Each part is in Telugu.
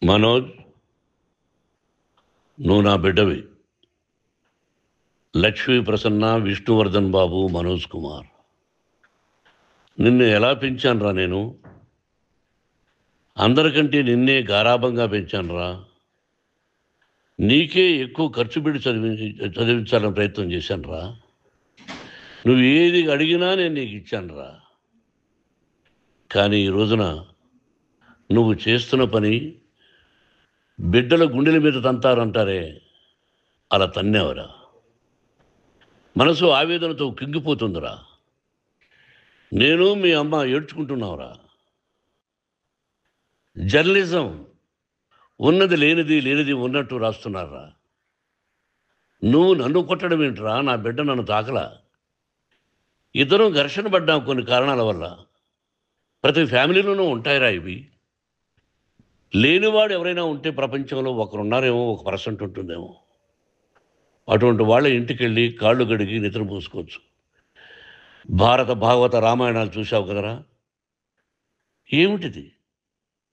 మనోజ్, నువ్వు నా బిడ్డవి. లక్ష్మీ ప్రసన్న, విష్ణువర్ధన్ బాబు, మనోజ్ కుమార్. నిన్ను ఎలా పెంచానురా నేను? అందరికంటే నిన్నే గారాభంగా పెంచానురా. నీకే ఎక్కువ ఖర్చు పెట్టి చదివించాలని ప్రయత్నం చేశానురా. నువ్వు ఏది అడిగినా నేను నీకు ఇచ్చానురా. కానీ ఈ రోజున నువ్వు చేస్తున్న పని బిడ్డల గుండెల మీద తంతారంటారే, అలా తన్నేవరా. మనసు ఆవేదనతో కింగిపోతుందిరా. నేను మీ అమ్మ ఏడ్చుకుంటున్నావురా. జర్నలిజం ఉన్నది లేనిది, లేనిది ఉన్నట్టు రాస్తున్నారా. నువ్వు నన్ను కొట్టడం ఏంట్రా? నా బిడ్డ నన్ను తాకలా. ఇద్దరం ఘర్షణ పడ్డాం కొన్ని కారణాల వల్ల. ప్రతి ఫ్యామిలీలోనూ ఉంటాయిరా ఇవి. లేనివాడు ఎవరైనా ఉంటే ప్రపంచంలో ఒకరున్నారేమో, 1% ఉంటుందేమో. అటువంటి వాళ్ళ ఇంటికి వెళ్ళి కాళ్ళు గడిగి నిద్ర పూసుకోవచ్చు. భారత భాగవత రామాయణాలు చూసావు కదరా. ఏమిటిది?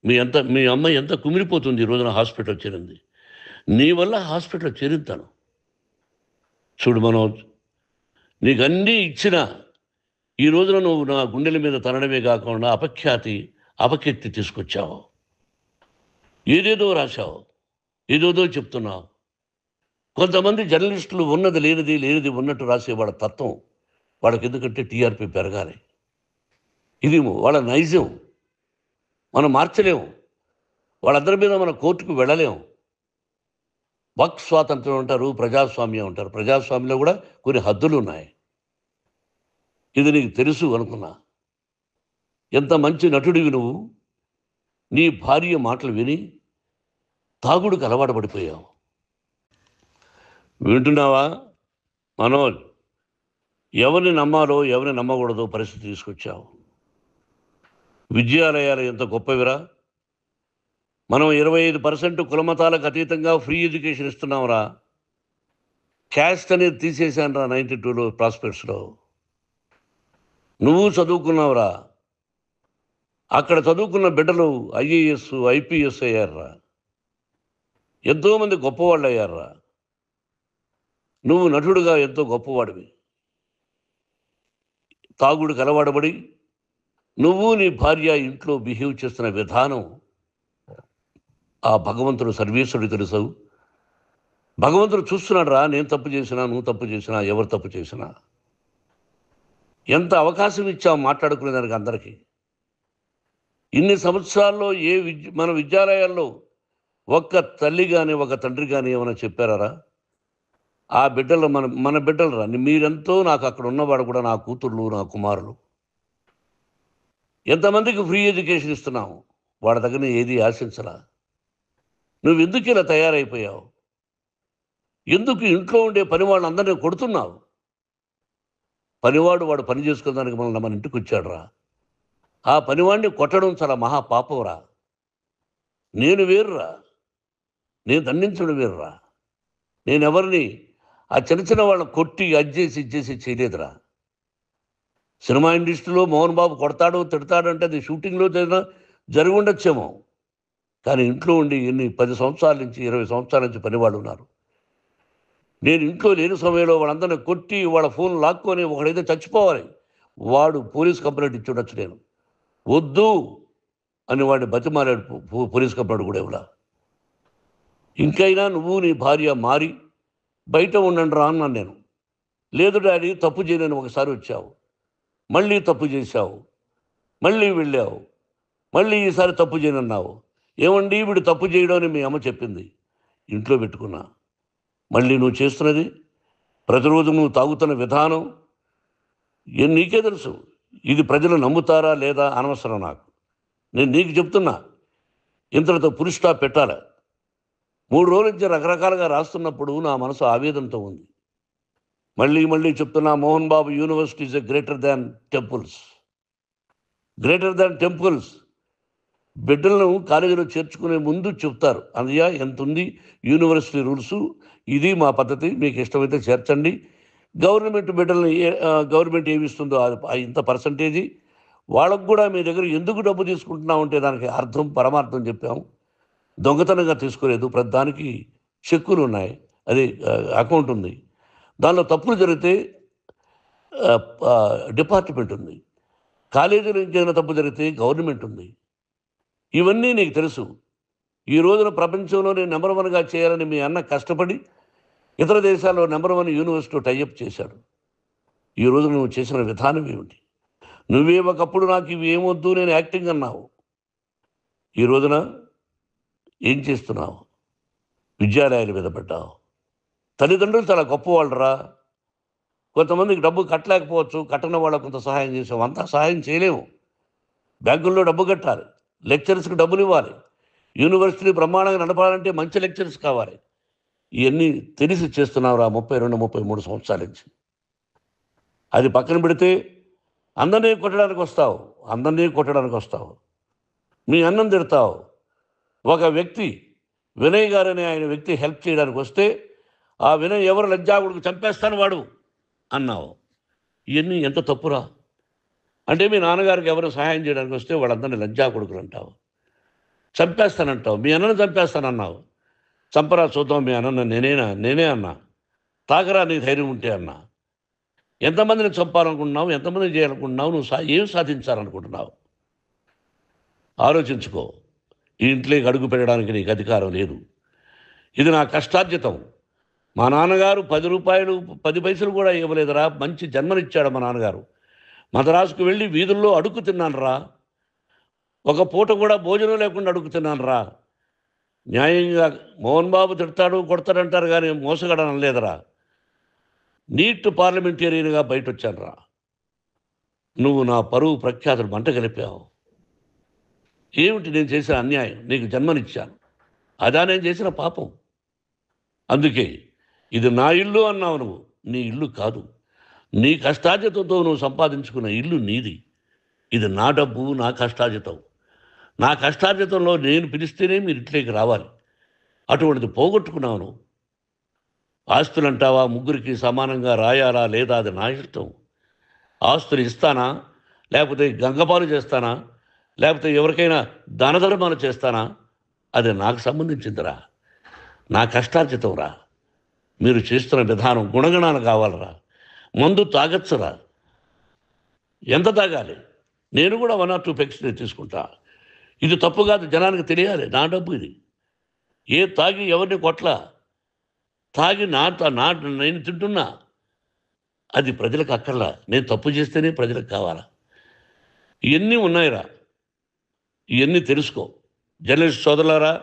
మీ అమ్మ ఎంత కుమిలిపోతుంది ఈ రోజున హాస్పిటల్ చేరింది. నీ వల్ల హాస్పిటల్ చేరుతాను. చూడు మనోజ్, నీకు అన్నీ ఇచ్చిన ఈ రోజున నువ్వు నా గుండెల మీద తనడమే కాకుండా అపకీర్తి తీసుకొచ్చావు. ఏదేదో రాశావు, ఏదేదో చెప్తున్నావు. కొంతమంది జర్నలిస్టులు ఉన్నది లేనిది, లేనిది ఉన్నట్టు రాసే వాళ్ళ తత్వం వాళ్ళకి ఎందుకంటే టీఆర్పీ పెరగాలి. ఇది వాళ్ళ నైజం. మనం మార్చలేము. వాళ్ళందరి మీద మన కోర్టుకు వెళ్ళలేము. వాక్ స్వాతంత్రం అంటారు, ప్రజాస్వామ్యం అంటారు. ప్రజాస్వామ్యంలో కూడా కొన్ని హద్దులు ఉన్నాయి. ఇది నీకు తెలుసు అనుకున్నా. ఎంత మంచి నటుడివి నువ్వు. నీ భార్య మాటలు విని తాగుడుకు అలవాటు పడిపోయావు. వింటున్నావా మనోజ్? ఎవరిని నమ్మాలో ఎవరిని నమ్మకూడదో పరిస్థితి తీసుకొచ్చావు. విద్యాలయాలు ఎంత గొప్పవిరా. మనం 25% కులమతాలకు అతీతంగా ఫ్రీ ఎడ్యుకేషన్ ఇస్తున్నాంరా. క్యాస్ట్ అనేది తీసేశాను రా 92లో ప్రాస్పెక్ట్స్లో. నువ్వు చదువుకున్నావురా. అక్కడ చదువుకున్న బిడ్డలు ఐఏఎస్, ఐపీఎస్ అయ్యారా. ఎంతోమంది గొప్పవాళ్ళు అయ్యారా. నువ్వు నటుడుగా ఎంతో గొప్పవాడివి. తాగుడికి అలవాడబడి నువ్వు నీ భార్య ఇంట్లో బిహేవ్ చేస్తున్న విధానం ఆ భగవంతుడు సర్వేశ్వరుడు తెలుసు. భగవంతుడు చూస్తున్నాడు రా. నేను తప్పు చేసినా, నువ్వు తప్పు చేసినా, ఎవరు తప్పు చేసినా. ఎంత అవకాశం ఇచ్చావు మాట్లాడుకునేదానికి అందరికీ. ఇన్ని సంవత్సరాల్లో మన విద్యాలయాల్లో ఒక్క తల్లి కానీ ఒక తండ్రి కానీ ఏమైనా చెప్పారా? ఆ బిడ్డలు మన బిడ్డలు రా. మీరెంతో నాకు అక్కడ ఉన్నవాడు కూడా నా కూతుర్లు, నా కుమారులు. ఎంతమందికి ఫ్రీ ఎడ్యుకేషన్ ఇస్తున్నావు. వాడి దగ్గర ఏది ఆశించరా. నువ్వు ఎందుకు ఇలా తయారైపోయావు? ఎందుకు ఇంట్లో ఉండే పని వాళ్ళందరినీ కొడుతున్నావు? వాడు పని చేసుకోవడానికి మన ఇంటికి వచ్చాడు రా. ఆ పనివాడిని కొట్టడం చాలా మహాపాపంరా. నేను వేరురా. నేను దండించడం వేరురా. నేనెవరిని ఆ చిన్న వాళ్ళని కొట్టి ఇచ్చేసి చేయలేదురా. సినిమా ఇండస్ట్రీలో మోహన్ బాబు కొడతాడు, తిడతాడు అంటే అది షూటింగ్లో జరిగి ఉండొచ్చేమో. కానీ ఇంట్లో ఉండి 10 సంవత్సరాల నుంచి 20 సంవత్సరాల నుంచి పనివాళ్ళు ఉన్నారు. నేను ఇంట్లో లేని సమయంలో వాళ్ళందరినీ కొట్టి వాళ్ళ ఫోన్ లాక్కొని ఒకడైతే చచ్చిపోవాలి. వాడు పోలీస్ కంప్లైంట్ ఇచ్చి ఉండొచ్చు. నేను వద్దు అని వాడిని బతిమాలాడు. పోలీస్ కంప్లైంట్ కూడా ఇవ్వలా. ఇంకైనా నువ్వు నీ భార్య మారి బయట ఉండండి రా అన్నాను నేను. లేదు డాడీ, తప్పు చేయలేని ఒకసారి వచ్చావు, మళ్ళీ తప్పు చేశావు, మళ్ళీ వెళ్ళావు, మళ్ళీ ఈసారి తప్పు చేయనన్నావు. ఏమండి వీడు తప్పు చేయడం అని మీ అమ్మ చెప్పింది. ఇంట్లో పెట్టుకున్నా. మళ్ళీ నువ్వు చేస్తున్నది, ప్రతిరోజు నువ్వు తాగుతున్న విధానం నీకే తెలుసు. ఇది ప్రజలు నమ్ముతారా లేదా అనవసరం నాకు. నేను నీకు చెప్తున్నా, ఇంతటితో ఫుల్ స్టాప్ పెట్టాలి. 3 రోజుల నుంచి రకరకాలుగా రాస్తున్నప్పుడు నా మనసు ఆవేదనతో ఉంది. మళ్ళీ చెప్తున్నా, Mohan Babu university is greater than temples. Greater than temples. బిడ్డలను కాలేజీలో చేర్చుకునే ముందు చెప్తారు, అన్నయ్య ఎంత ఉంది యూనివర్సిటీ రూల్స్, ఇది మా పద్ధతి, మీకు ఇష్టమైతే చేర్చండి. గవర్నమెంట్ బిడ్డల్ని గవర్నమెంట్ ఏమిస్తుందో ఇంత పర్సంటేజీ వాళ్ళకు కూడా మీ దగ్గర ఎందుకు డబ్బు తీసుకుంటున్నామంటే దానికి అర్థం పరమార్థం చెప్పాము. దొంగతనంగా తీసుకోలేదు, ప్రతిదానికి చెక్కులు ఉన్నాయి, అది అకౌంట్ ఉంది. దానిలో తప్పులు జరిగితే డిపార్ట్మెంట్ ఉంది. కాలేజీలో ఇంకేదైనా తప్పు జరిగితే గవర్నమెంట్ ఉంది. ఇవన్నీ నీకు తెలుసు. ఈ రోజున ప్రపంచంలోనే నెంబర్ 1గా చేయాలని మీ అన్న కష్టపడి ఇతర దేశాల్లో నెంబర్ 1 యూనివర్సిటీ టైఅప్ చేశాడు. ఈ రోజు నువ్వు చేసిన విధానం ఏమిటి? నువ్వే ఒకప్పుడు నాకు ఇవి ఏమొద్దు, నేను యాక్టింగ్ అన్నావు. ఈ రోజున ఏం చేస్తున్నావు? విద్యాలయాల మీద పడ్డావు. తల్లిదండ్రులు చాలా గొప్పవాళ్ళరా. కొంతమందికి డబ్బు కట్టలేకపోవచ్చు, కట్టని వాళ్ళకు కొంత సహాయం చేసావు. అంతా సహాయం చేయలేము. బ్యాంకుల్లో డబ్బు కట్టాలి, లెక్చరర్స్కి డబ్బులు ఇవ్వాలి, యూనివర్సిటీ బ్రహ్మాండంగా నడపాలంటే మంచి లెక్చరర్స్ కావాలి. ఇవన్నీ తెలిసి చేస్తున్నావురా 32, 33 సంవత్సరాల నుంచి. అది పక్కన పెడితే అందరినీ కొట్టడానికి వస్తావు. మీ అన్నం తిడతావు. ఒక వ్యక్తి వినయ్ గారనే ఆయన వ్యక్తి హెల్ప్ చేయడానికి వస్తే ఆ వినయ్ ఎవరు లజ్జాగుడికి చంపేస్తాను వాడు అన్నావు. ఇవన్నీ ఎంత తప్పురా? అంటే మీ నాన్నగారికి ఎవరు సహాయం చేయడానికి వస్తే వాళ్ళందరినీ లజ్జాగుడుకులు అంటావు, చంపేస్తానంటావు. మీ అన్నను చంపేస్తానన్నావు. చంపరా చూద్దాం మీ అన్న. నేనే అన్నా. తాకరా నీ ధైర్యం ఉంటే అన్నా. ఎంతమందిని చంపాలనుకుంటున్నావు? ఎంతమందిని చేయాలనుకుంటున్నావు? నువ్వు ఏం సాధించాలనుకుంటున్నావు? ఆలోచించుకో. ఈ ఇంట్లోకి అడుగు పెట్టడానికి నీకు అధికారం లేదు. ఇది నా కష్టార్జితం. మా నాన్నగారు 10 రూపాయలు 10 పైసలు కూడా ఇవ్వలేదురా. మంచి జన్మనిచ్చాడు మా నాన్నగారు. మద్రాసుకు వెళ్ళి వీధుల్లో అడుగు తిన్నాను రా. ఒక పూట కూడా భోజనం లేకుండా అడుగు తిన్నాను రా. న్యాయంగా మోహన్ బాబు తిడతాడు, కొడతాడంటారు, కానీ మోసగడనం లేదురా. నీట్ పార్లమెంటేరియన్గా బయట వచ్చాను రా. నువ్వు నా పరువు ప్రఖ్యాతులు మంట కలిపావు. ఏమిటి నేను చేసిన అన్యాయం? నీకు జన్మనిచ్చాను, అదా నేను చేసిన పాపం. అందుకే ఇది నా ఇల్లు అన్నావు. నువ్వు నీ ఇల్లు కాదు. నీ కష్టార్జితంతో నువ్వు సంపాదించుకున్న ఇల్లు నీది. ఇది నా డబ్బు, నా కష్టార్జితం. నా కష్టార్జితంలో నేను పిలిస్తేనే మీరు ఇంట్లోకి రావాలి. అటువంటిది పోగొట్టుకున్నావు నువ్వు. ఆస్తులు అంటావా? ముగ్గురికి సమానంగా రాయాలా లేదా అది నా ఇష్టం. ఆస్తులు ఇస్తానా, లేకపోతే గంగపాలు చేస్తానా, లేకపోతే ఎవరికైనా దాన ధర్మాలు చేస్తానా, అది నాకు సంబంధించిందిరా. నా కష్టార్జితం రా. మీరు చేస్తున్న విధానం గుణగణాలు కావాలరా. మందు తాగచ్చురా. ఎంత తాగాలి? నేను కూడా 1 or 2 పెగ్స్ తీసుకుంటా. ఇది తప్పు కాదు, జనానికి తెలియాలి. నా డబ్బు ఇది. తాగి ఎవరిని కొట్లా, తాగి నేను తింటున్నా. అది ప్రజలకు అక్కర్లా. నేను తప్పు చేస్తేనే ప్రజలకు కావాలా. ఇవన్నీ ఉన్నాయిరా. ఇవన్నీ తెలుసుకో. జర్నలిస్ట్ సోదరులారా,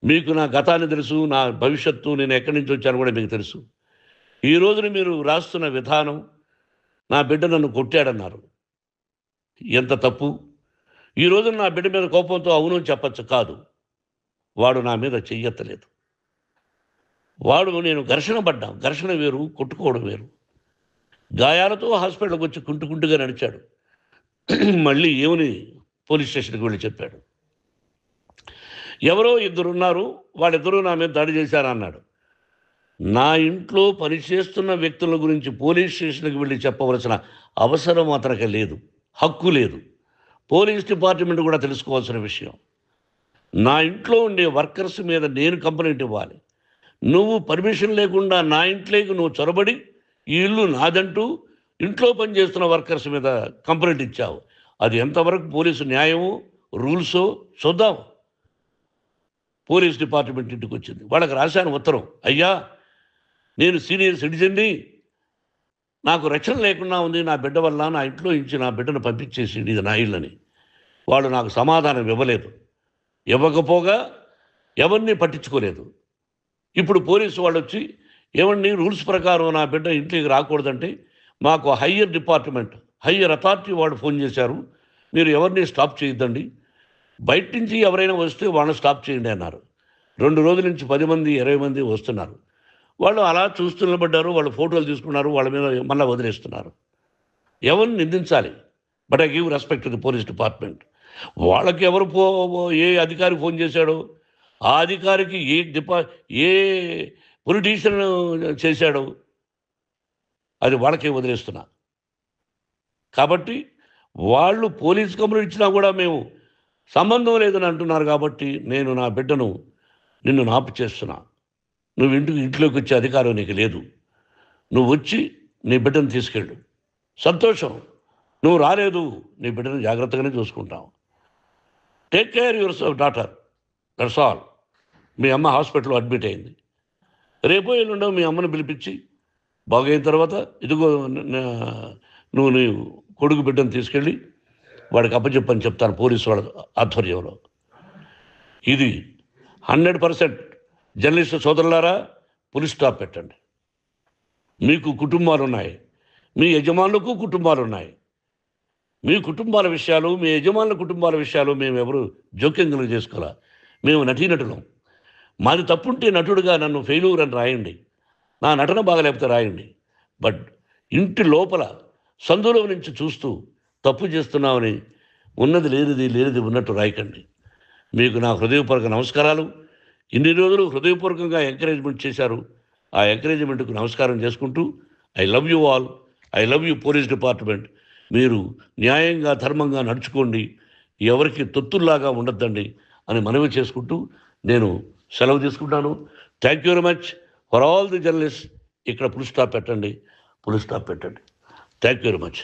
మీకు నా గతాన్ని తెలుసు, నా భవిష్యత్తు, నేను ఎక్కడి నుంచి వచ్చాను కూడా మీకు తెలుసు. ఈ రోజున మీరు రాస్తున్న విధానం, నా బిడ్డ నన్ను కొట్టాడన్నారు. ఎంత తప్పు! ఈ రోజున నా బిడ్డ మీద కోపంతో అవును చెప్పచ్చు. కాదు, వాడు నా మీద చెయ్యెత్తలేదు. నేను ఘర్షణ పడ్డాం. ఘర్షణ వేరు, కొట్టుకోవడం వేరు. గాయాలతో హాస్పిటల్కి వచ్చి కుంటుకుంటుగా నడిచాడు. మళ్ళీ ఏమని పోలీస్ స్టేషన్కి వెళ్ళి చెప్పాడు. ఎవరో 2 ఉన్నారు, వాళ్ళిద్దరూ నా మీద దాడి చేశారన్నాడు. నా ఇంట్లో పనిచేస్తున్న వ్యక్తుల గురించి పోలీస్ స్టేషన్కి వెళ్ళి చెప్పవలసిన అవసరం అతనికి లేదు, హక్కు లేదు. పోలీస్ డిపార్ట్మెంట్ కూడా తెలుసుకోవాల్సిన విషయం. నా ఇంట్లో ఉండే వర్కర్స్ మీద నేను కంప్లైంట్ ఇవ్వాలి. నువ్వు పర్మిషన్ లేకుండా నా ఇంట్లోకి నువ్వు చొరబడి ఈ ఇల్లు నాదంటూ ఇంట్లో పనిచేస్తున్న వర్కర్స్ మీద కంప్లైంట్ ఇచ్చావు. అది ఎంతవరకు పోలీసు న్యాయమో రూల్సో చూద్దాం. పోలీస్ డిపార్ట్మెంట్ ఇంటికి వచ్చింది. వాళ్ళకి రాశాను ఉత్తరం. అయ్యా, నేను సీనియర్ సిటిజన్ని, నాకు రక్షణ లేకుండా ఉంది. నా బిడ్డ వల్ల నా ఇంట్లో నుంచి నా బిడ్డను పంపించేసి ఇది నా ఇల్లని. వాళ్ళు నాకు సమాధానం ఇవ్వలేదు. ఇవ్వకపోగా ఎవరిని పట్టించుకోలేదు. ఇప్పుడు పోలీసు వాళ్ళు వచ్చి ఏమండి, రూల్స్ ప్రకారం నా బిడ్డ ఇంటికి రాకూడదంటే మాకు హయ్యర్ అథారిటీ వాళ్ళు ఫోన్ చేశారు. మీరు ఎవరిని స్టాప్ చేయొద్దండి, బయట నుంచి ఎవరైనా వస్తే వాళ్ళని స్టాప్ చేయండి అన్నారు. 2 రోజుల నుంచి 10 మంది 20 మంది వస్తున్నారు. వాళ్ళు అలా చూస్తూ నిలబడ్డారు. వాళ్ళు ఫోటోలు తీసుకున్నారు. వాళ్ళ మీద మళ్ళీ వదిలేస్తున్నారు. ఎవరిని నిందించాలి? But I give respect to the police department. వాళ్ళకి ఎవరు ఏ అధికారి ఫోన్ చేశాడో, ఆ అధికారికి ఏ పొలిటీషియన్ చేశాడో అది వాళ్ళకే వదిలేస్తున్నా. కాబట్టి వాళ్ళు పోలీస్ కంప్లైంట్ ఇచ్చినా కూడా మేము సంబంధం లేదని అంటున్నారు కాబట్టి నేను నా బిడ్డను నిన్ను నాపు చేస్తున్నా. నువ్వు ఇంట్లోకి వచ్చే అధికారం నీకు లేదు. నువ్వు వచ్చి నీ బిడ్డను తీసుకెళ్ళు. సంతోషం. నువ్వు రాలేదు, నీ బిడ్డను జాగ్రత్తగానే చూసుకుంటావు. Take care your daughter, that's all. మీ అమ్మ హాస్పిటల్లో అడ్మిట్ అయింది. రేపో ఎల్లుండో మీ అమ్మను పిలిపించి బాగైన తర్వాత ఇదిగో నువ్వు నీ కొడుకు బిడ్డను తీసుకెళ్ళి వాడికి అప్పచెప్పని చెప్తాను పోలీసు వాళ్ళ ఆధ్వర్యంలో. ఇది 100% జర్నలిస్టు సోదరులారా, పులి స్టాప్ పెట్టండి. మీకు కుటుంబాలు ఉన్నాయి, మీ యజమానులకు కుటుంబాలు ఉన్నాయి. మీ కుటుంబాల విషయాలు, మీ యజమానుల కుటుంబాల విషయాలు మేము ఎవరు జోక్యం కలుగు చేసుకోవాలా. మేము నటీనటులం. మాది తప్పుంటే నటుడుగా నన్ను ఫెయిల్యూర్ అని రాయండి, నా నటన బాగలేకపోతే రాయండి. బట్ ఇంటి లోపల సందులో నుంచి చూస్తూ తప్పు చేస్తున్నామని ఉన్నది లేనిది ఉన్నట్టు రాయకండి. మీకు నా హృదయపూర్వక నమస్కారాలు. ఇన్ని రోజులు హృదయపూర్వకంగా ఎంకరేజ్మెంట్ చేశారు. ఆ ఎంకరేజ్మెంట్కు నమస్కారం చేసుకుంటూ I love you all. I love you police department. మీరు న్యాయంగా ధర్మంగా నడుచుకోండి, ఎవరికి తొత్తుల్లాగా ఉండొద్దండి అని మనవి చేసుకుంటూ నేను సెలవు తీసుకుంటాను. Thank you very much for all the journalist. ఇక్కడ పులి స్టాప్ పెట్టండి. Thank you very much.